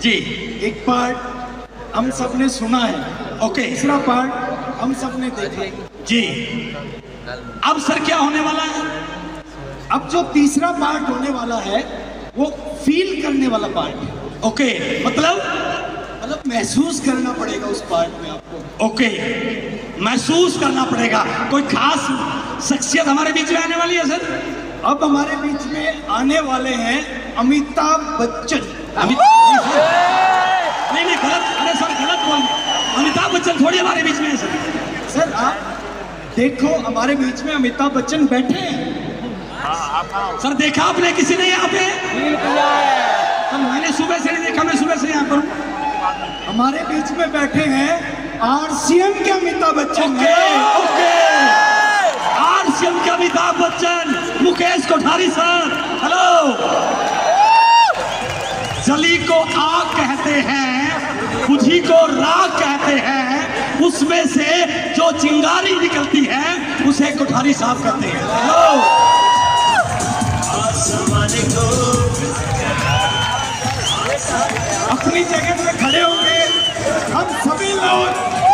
जी एक पार्ट हम सब ने सुना है, ओके तीसरा पार्ट हम सब ने देखा। जी। अब सर क्या होने वाला है? अब जो तीसरा पार्ट होने वाला है वो फील करने वाला पार्ट है। ओके मतलब महसूस करना पड़ेगा उस पार्ट में आपको। ओके महसूस करना पड़ेगा। कोई खास शख्सियत हमारे बीच में आने वाली है सर? अब हमारे बीच में आने वाले हैं अमिताभ बच्चन। नहीं गलत, अरे सर गलत बोल। अमिताभ बच्चन थोड़ी हमारे बीच में है सर। सर आप देखो हमारे बीच में अमिताभ बच्चन बैठे हैं। सर देखा आपने किसी ने यहाँ पे? सर मैंने सुबह से नहीं देखा, मैं सुबह से यहाँ पर हूँ। हमारे बीच में बैठे हैं आरसीएम के अमिताभ बच्चन। ओके आरसीएम के अमिताभ बच्चन, मुकेश कोठारी सर, हेलो। जली को आग कहते हैं, बुझी को राग कहते हैं, उसमें से जो चिंगारी निकलती है उसे कोठारी साहब कहते हैं। हेलो अपनी जगह पे खड़े होंगे हम सभी लोग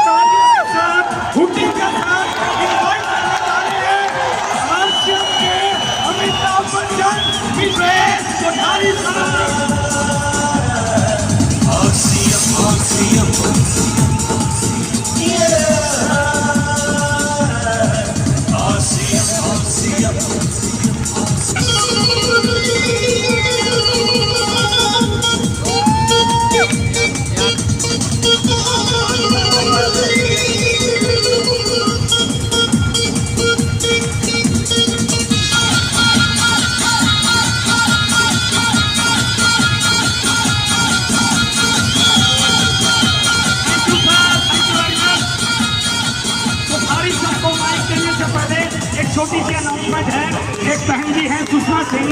तालियों के साथ, हुटी के साथ इनवाइट करने जा रहे हैं आरसीएम के अमिताभ बच्चन, मुकेश कोठारी साहब। छोटी सी अनाउंसमेंट है। एक बहन जी हैं सुषमा सिंह,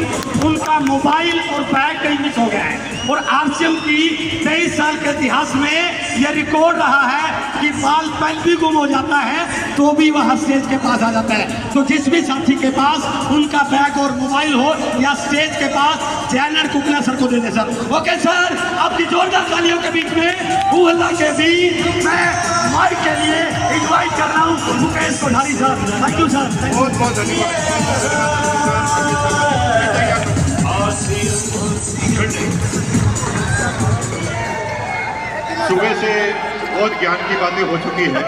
उनका मोबाइल और बैग कहीं मिस हो गया है और आरसीएम की 23 साल के इतिहास में यह रिकॉर्ड रहा है कि बाल पेन भी गुम हो जाता है तो भी वह स्टेज के पास आ जाता है। तो जिस भी साथी के पास उनका बैग और मोबाइल हो या स्टेज के पास जैनर कुकला सर को दे दे सर। ओके सर, आपकी जोरदार तालियों के बीच में उहला के बीच मैं माइक के लिए इनवाइट कर रहा हूँ Mukesh Kothari sir. Thank you sir. बहुत बहुत धन्यवाद। सुबह से बहुत ज्ञान की बातें हो चुकी है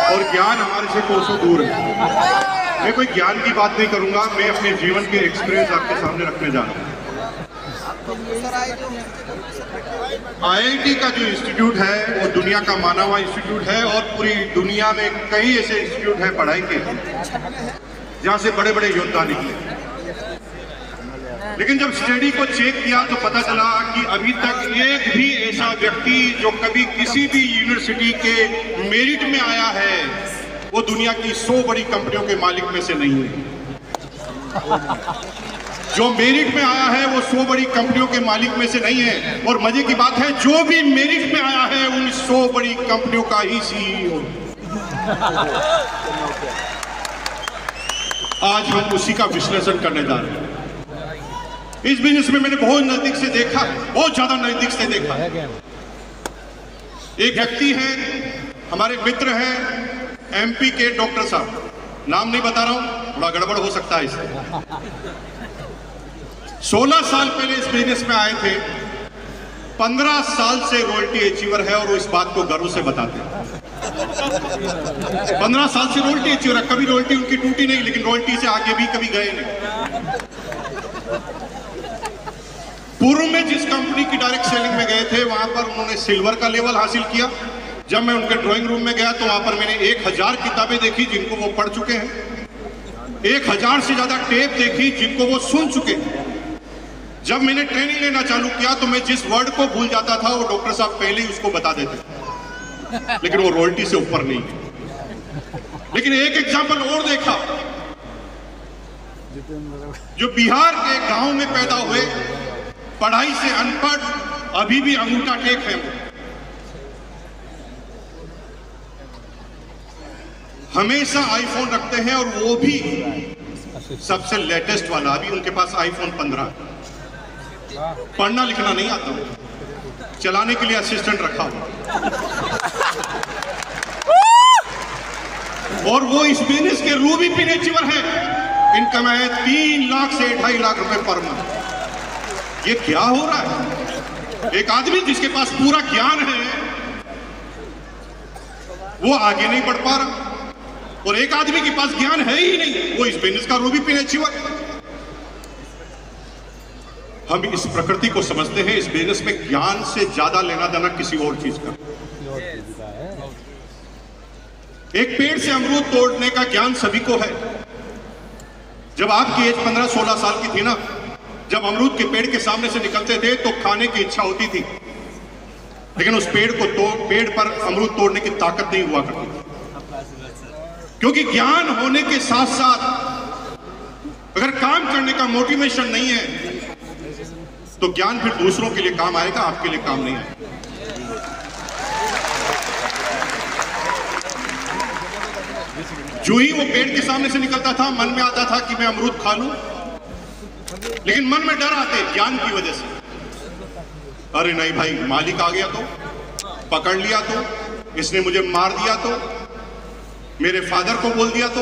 और ज्ञान हमारे से कोसों दूर है। मैं कोई ज्ञान की बात नहीं करूंगा, मैं अपने जीवन के एक्सपीरियंस आपके सामने रखने जा रहा हूँ। आईआईटी का जो इंस्टीट्यूट है वो दुनिया का माना हुआ इंस्टीट्यूट है और पूरी दुनिया में कई ऐसे इंस्टीट्यूट हैं पढ़ाई के जहां से बड़े बड़े योद्धा निकले। लेकिन जब स्टडी को चेक किया तो पता चला कि अभी तक एक भी ऐसा व्यक्ति जो कभी किसी भी यूनिवर्सिटी के मेरिट में आया है वो दुनिया की 100 बड़ी कंपनियों के मालिक में से नहीं है। जो मेरिट में आया है वो 100 बड़ी कंपनियों के मालिक में से नहीं है। और मजे की बात है जो भी मेरिट में आया है उन 100 बड़ी कंपनियों का ही सीईओ। आज हम उसी का विश्लेषण करने जा रहे हैं। इस बिजनेस में मैंने बहुत नजदीक से देखा है, बहुत ज्यादा नजदीक से देखा है। एक व्यक्ति है, हमारे मित्र हैं एमपी के डॉक्टर साहब, नाम नहीं बता रहा हूं, थोड़ा गड़बड़ हो सकता है इससे। 16 साल पहले इस बिजनेस में आए थे, 15 साल से रॉयल्टी अचीवर है और वो इस बात को गर्व से बताते हैं। 15 साल से रॉयल्टी अचीवर है, कभी रॉयल्टी उनकी टूटी नहीं, लेकिन रॉयल्टी से आगे भी कभी गए नहीं। पूर्व में जिस कंपनी की डायरेक्ट सेलिंग में गए थे वहां पर उन्होंने सिल्वर का लेवल हासिल किया। जब मैं उनके ड्राइंग रूम में गया तो वहां पर मैंने 1000 किताबें देखी जिनको वो पढ़ चुके हैं, 1000 से ज्यादा टेप देखी जिनको वो सुन चुके हैं। जब मैंने ट्रेनिंग लेना चालू किया तो मैं जिस वर्ड को भूल जाता था वो डॉक्टर साहब पहले ही उसको बता देते, लेकिन वो रॉयल्टी से ऊपर नहीं। लेकिन एक एग्जाम्पल और देखा, जो बिहार के गांव में पैदा हुए, पढ़ाई से अनपढ़, अभी भी अंगूठा टेक है वो, हमेशा आईफोन रखते हैं और वो भी सबसे लेटेस्ट वाला। अभी उनके पास आईफोन 15। पढ़ना लिखना नहीं आता, चलाने के लिए असिस्टेंट रखा हुआ, और वो इस बिजनेस के रूबी पिनेचीवर हैं। इनकम है 3 लाख से 2.5 लाख रुपए पर मंथ। ये क्या हो रहा है? एक आदमी जिसके पास पूरा ज्ञान है वो आगे नहीं बढ़ पा रहा, और एक आदमी के पास ज्ञान है ही नहीं, वो इस बिजनेस का रूबी पिनेचीवर। हम इस प्रकृति को समझते हैं, इस बिजनेस में ज्ञान से ज्यादा लेना देना किसी और चीज का। एक पेड़ से अमरूद तोड़ने का ज्ञान सभी को है। जब आपकी एज 15-16 साल की थी ना, जब अमरूद के पेड़ के सामने से निकलते थे तो खाने की इच्छा होती थी, लेकिन उस पेड़ पर अमरूद तोड़ने की ताकत नहीं हुआ करती, क्योंकि ज्ञान होने के साथ साथ अगर काम करने का मोटिवेशन नहीं है तो ज्ञान फिर दूसरों के लिए काम आएगा, आपके लिए काम नहीं आएगा। जो ही वो पेड़ के सामने से निकलता था, मन में आता था कि मैं अमरूद खा लूं, लेकिन मन में डर आते ज्ञान की वजह से। अरे नहीं भाई, मालिक आ गया तो, पकड़ लिया तो, इसने मुझे मार दिया तो, मेरे फादर को बोल दिया तो,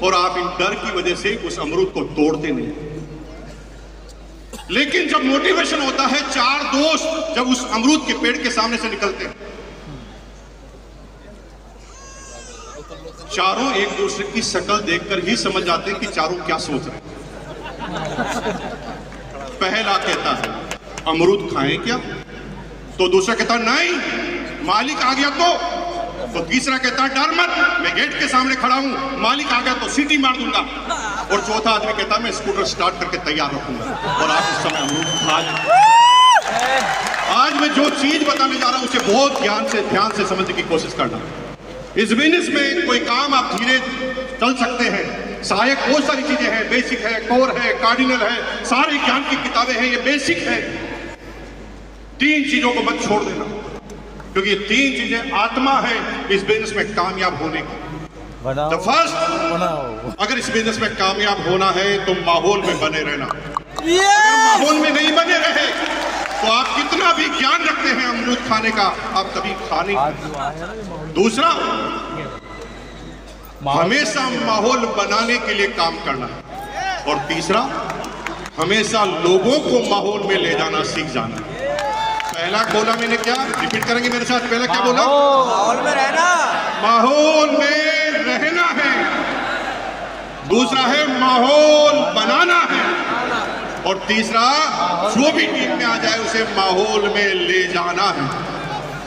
और आप इन डर की वजह से उस अमरूद को तोड़ते नहीं। लेकिन जब मोटिवेशन होता है, 4 दोस्त जब उस अमरूद के पेड़ के सामने से निकलते हैं, चारों एक दूसरे की शक्ल देखकर ही समझ जाते हैं कि चारों क्या सोच रहे हैं। पहला कहता है अमरूद खाएं क्या, तो दूसरा कहता नहीं, मालिक आ गया तो तीसरा कहता डर मत, मैं गेट के सामने खड़ा हूं, मालिक आ गया तो सीटी मार दूंगा, और चौथा आदमी कहता मैं स्कूटर स्टार्ट करके तैयार रखूंगा। और आप उस समय अमरूद खा लें। आज मैं जो चीज बताने जा रहा हूं उसे बहुत ध्यान से समझने की कोशिश करना। इस बिजनेस में कोई काम आप धीरे चल सकते हैं, सहायक बहुत सारी चीजें हैं, बेसिक है, कोर है, कार्डिनल है, सारे ज्ञान की किताबें हैं, ये बेसिक है। 3 चीजों को मत छोड़ देना, क्योंकि ये 3 चीजें आत्मा है इस बिजनेस में कामयाब होने की। तो फर्स्ट, अगर इस बिजनेस में कामयाब होना है तो माहौल में बने रहना। अगर माहौल में नहीं बने रहे तो आप कितना भी ज्ञान रखते हैं अमरूद खाने का, आप कभी खा नहीं। दूसरा, हमेशा माहौल बनाने के लिए काम करना है। और तीसरा, हमेशा लोगों को माहौल में ले जाना सीख जाना है। पहला बोला मैंने क्या, रिपीट करेंगे मेरे साथ, पहला क्या बोला? माहौल में रहना, माहौल में रहना है। दूसरा है माहौल बनाना है, और तीसरा जो भी टीम में आ जाए उसे माहौल में ले जाना है।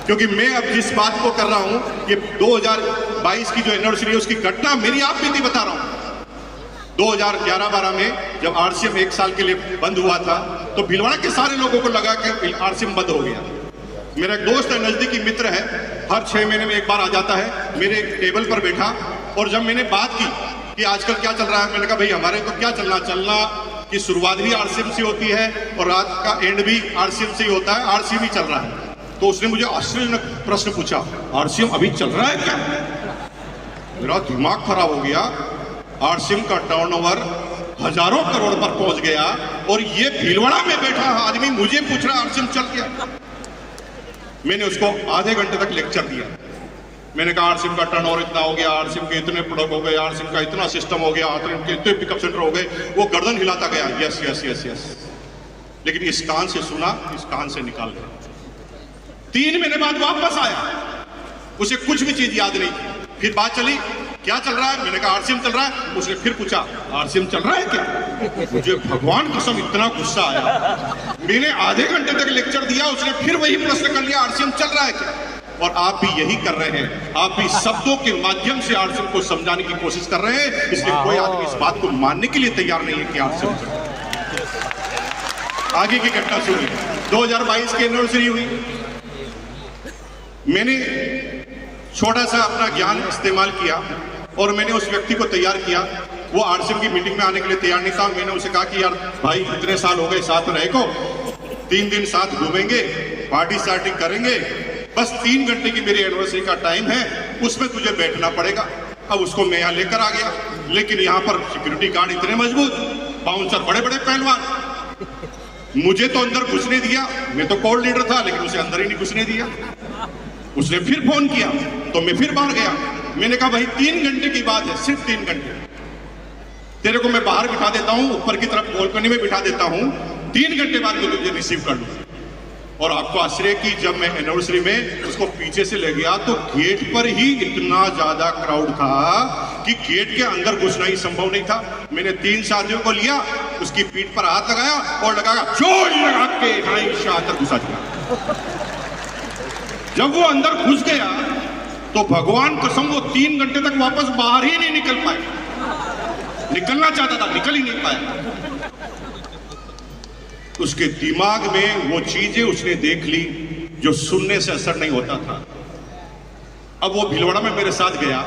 क्योंकि मैं अब जिस बात को कर रहा हूं, ये 2022 की जो एनिवर्सरी है उसकी घटना मेरी आप बीती बता रहा हूं। 2011-12 में जब आरसीएम 1 साल के लिए बंद हुआ था तो भीलवाड़ा के सारे लोगों को लगा कि आरसीएम बंद हो गया। मेरा एक दोस्त है, नजदीकी मित्र है, हर 6 महीने में एक बार आ जाता है, मेरे टेबल पर बैठा, और जब मैंने बात की कि आजकल क्या चल रहा है, मैंने कहा भाई हमारे तो क्या चलना की शुरुआत भी आरसीएम से होती है और रात का एंड भी आरसीएम से ही होता है, आरसीएम ही चल रहा है। तो उसने मुझे आश्चर्यजनक प्रश्न पूछा, आरसीएम अभी चल रहा है क्या? मेरा दिमाग खराब हो गया। आरसीएम का टर्नओवर हजारों करोड़ पर पहुंच गया, और ये भीलवाड़ा में बैठा आदमी मुझे पूछ रहा आरसीएम चल गया। मैंने उसको आधे घंटे तक लेक्चर दिया। मैंने कहा आरसीएम का टर्नओवर इतना हो गया, आरसीएम के इतने प्रोडक्ट हो गए, आरसीएम का इतना सिस्टम हो गया, आरसीएम के इतने पिकअप सेंटर हो गए। वो गर्दन हिलाता गया, यस यस यस यस, लेकिन इस कान से सुना, इस कान से निकाल दिया। 3 महीने बाद वापस आया, उसे कुछ भी चीज याद नहीं थी। फिर बात चली, क्या चल रहा है? मैंने कहा आरसीएम चल रहा है। उसने फिर पूछा आरसीएम चल रहा है क्या? मुझे भगवान कसम इतना गुस्सा आया। मैंने आधे घंटे तक लेक्चर दिया, उसने फिर वही प्रश्न कर लिया, आरसीएम चल रहा है क्या? और आप भी यही कर रहे हैं, आप भी शब्दों के माध्यम से आरसीएम को समझाने की कोशिश कर रहे हैं। इसलिए कोई आदमी इस बात को मानने के लिए तैयार नहीं है कि आरसीएम चल रहा है। आगे की घटना सुनिए। 2022 की एनिवर्सरी हुई, मैंने छोटा सा अपना ज्ञान इस्तेमाल किया और मैंने उस व्यक्ति को तैयार किया। वो आरसीएम की मीटिंग में आने के लिए तैयार नहीं था। मैंने उसे कहा कि यार भाई इतने साल हो गए साथ रहे को, 3 दिन साथ घूमेंगे, पार्टी सार्टी करेंगे, बस 3 घंटे की मेरी एनिवर्सरी का टाइम है, उसमें तुझे बैठना पड़ेगा। अब उसको मैं यहाँ लेकर आ गया, लेकिन यहाँ पर सिक्योरिटी गार्ड इतने मजबूत, बाउंसर बड़े बड़े पहलवान। मुझे तो अंदर घुसने दिया, मैं तो कोर लीडर था, लेकिन उसे अंदर ही नहीं घुसने दिया। उसने फिर फोन किया तो मैं फिर बाहर गया। मैंने कहा भाई 3 घंटे की बात है, सिर्फ 3 घंटे, तेरे को मैं बाहर बिठा देता हूं, ऊपर की तरफ बालकनी में बिठा देता हूं, 3 घंटे बाद मैं तुझे रिसीव कर लूं। और आपको आश्चर्य की, जब मैं एनिवर्सरी में उसको पीछे से ले गया तो गेट पर ही इतना ज्यादा क्राउड था कि गेट के अंदर घुसना ही संभव नहीं था। मैंने 3 साथियों को लिया, उसकी पीठ पर हाथ लगाया और लगाया जोर लगा के अंदर घुसा दिया। जब वो अंदर घुस गया तो भगवान कसम वो 3 घंटे तक वापस बाहर ही नहीं निकल पाए। निकलना चाहता था, निकल ही नहीं पाया। उसके दिमाग में वो चीजें उसने देख ली जो सुनने से असर नहीं होता था। अब वो भीलवाड़ा में मेरे साथ गया,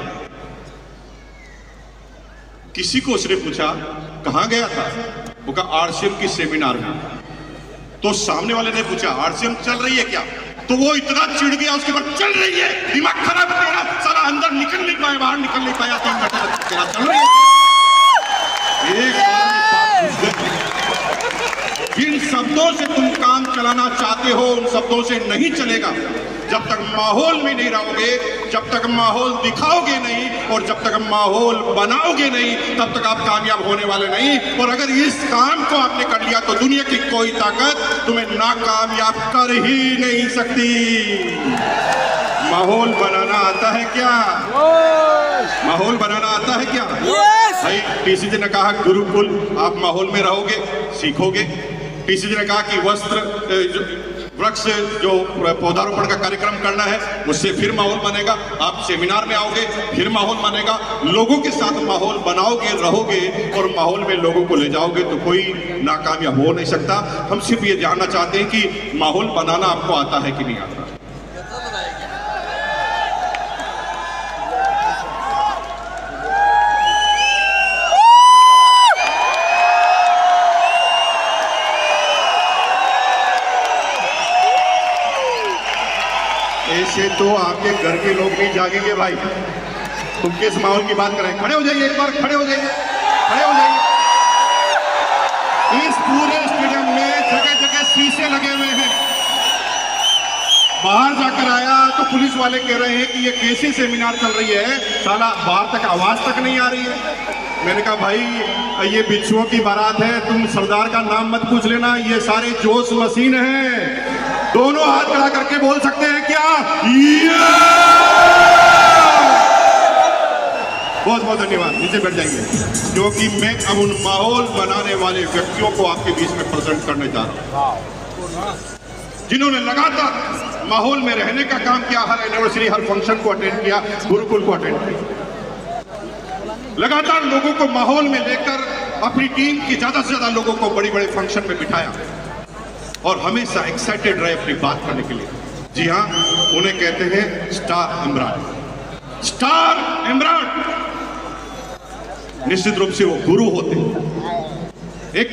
किसी को उसने पूछा कहां गया था, वो कहा आरसीएम की सेमिनार में। तो सामने वाले ने पूछा आरसीएम चल रही है क्या, तो वो इतना चिढ़ गया उसके बाद, चल रही है, दिमाग खराब है तेरा, साला अंदर निकल नहीं पाया, बाहर निकल नहीं पाया, 3 घंटे तक तेरा चल रही है। एक जिन शब्दों से तुम काम चलाना चाहते हो उन शब्दों से नहीं चलेगा। जब तक माहौल में नहीं रहोगे, जब तक माहौल दिखाओगे नहीं और जब तक माहौल बनाओगे नहीं, तब तक आप कामयाब होने वाले नहीं। और अगर इस काम को आपने कर लिया तो दुनिया की कोई ताकत तुम्हें नाकामयाब कर ही नहीं सकती। माहौल बनाना आता है क्या? माहौल बनाना आता है क्या? भाई टीसीजी ने कहा गुरुकुल, आप माहौल में रहोगे, सीखोगे। टीसीजी ने कहा कि वृक्ष जो पौधारोपण का कार्यक्रम करना है उससे फिर माहौल बनेगा। आप सेमिनार में आओगे, फिर माहौल बनेगा। लोगों के साथ माहौल बनाओगे, रहोगे और माहौल में लोगों को ले जाओगे तो कोई नाकामयाब हो नहीं सकता। हम सिर्फ ये जानना चाहते हैं कि माहौल बनाना आपको आता है कि नहीं आता। ऐसे तो आपके घर के लोग नहीं जागेंगे भाई। तुम किस माहौल की बात करें? खड़े हो जाइए, एक बार खड़े हो जाइए, खड़े हो जाइए। इस पूरे स्टेडियम में जगह जगह शीशे लगे हुए हैं। बाहर जाकर आया तो पुलिस वाले कह रहे हैं कि ये कैसी सेमिनार चल रही है, साला बाहर तक आवाज तक नहीं आ रही है। मैंने कहा भाई ये बिच्छुओं की बारात है, तुम सरदार का नाम मत पूछ लेना, ये सारे जोश मशीन हैं। दोनों हाथ खड़ा करके बोल सकते हैं क्या? बहुत बहुत धन्यवाद, नीचे बैठ जाएंगे, क्योंकि मैं अब उन माहौल बनाने वाले व्यक्तियों को आपके बीच में प्रेजेंट करने जा रहा हूं, जिन्होंने लगातार माहौल में रहने का काम किया, हर एनिवर्सरी, हर फंक्शन को अटेंड किया, गुरुकुल को अटेंड किया, लगातार लोगों को माहौल में लेकर अपनी टीम की ज्यादा से ज्यादा लोगों को बड़ी बड़े फंक्शन में बिठाया और हमेशा एक्साइटेड रहे अपनी बात करने के लिए। जी हाँ, उन्हें कहते हैं स्टार इमरान। स्टार इमरान निश्चित रूप से वो गुरु होते हैं। एक